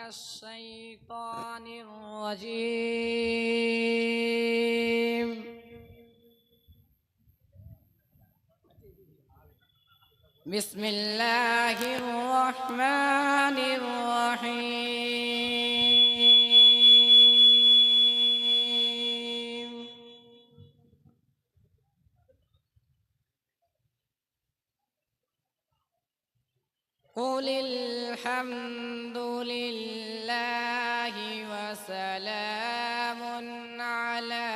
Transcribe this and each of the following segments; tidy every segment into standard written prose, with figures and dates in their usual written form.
الشيطان الرجيم. بسم الله الرحمن الرحيم. قل الحمد لله وسلام على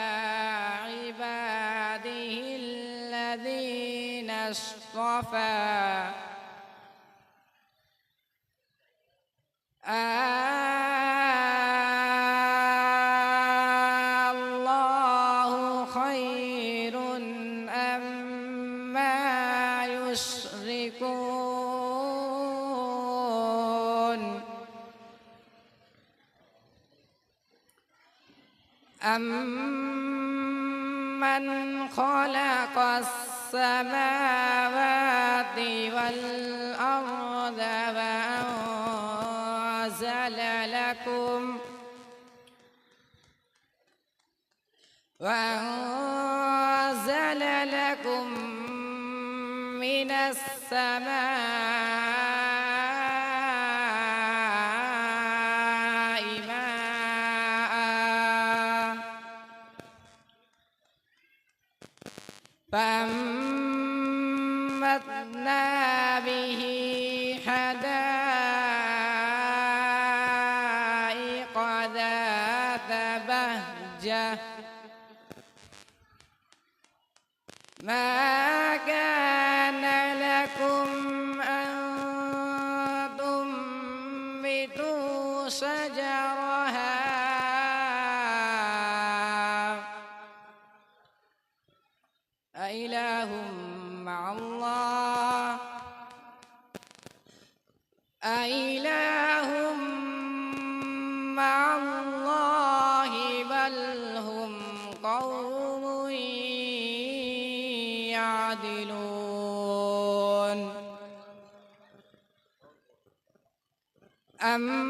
عباده الذين اصطفى. الله خير أما يشركون. أمن خلق السماوات والأرض وأنزل لكم من السماء ماء فأنبتنا به حدائق ذات بهجة ما كان لكم أن تنبتوا شجرها أإله مع الله أإله مع الله بل هم قوم يعدلون. أمن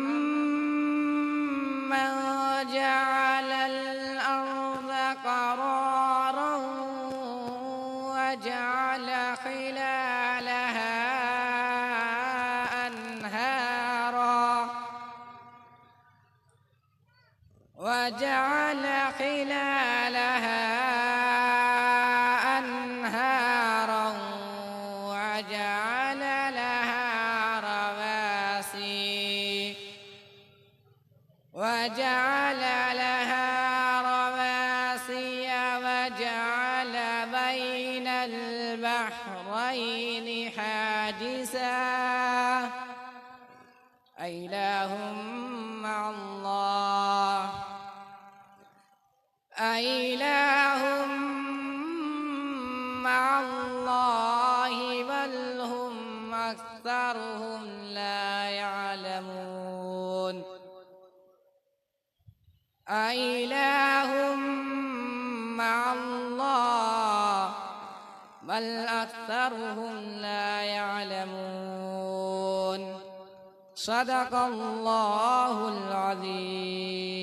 جعل الأرض قرارا وجعل خلالها أنهارا وجعل لها رواسي وجعل بين البحرين حاجزا أإله مع الله أإله مع الله بل هم أكثرهم لا يعلمون. أإله مع الله بل أكثرهم لا يعلمون. صدق الله العظيم.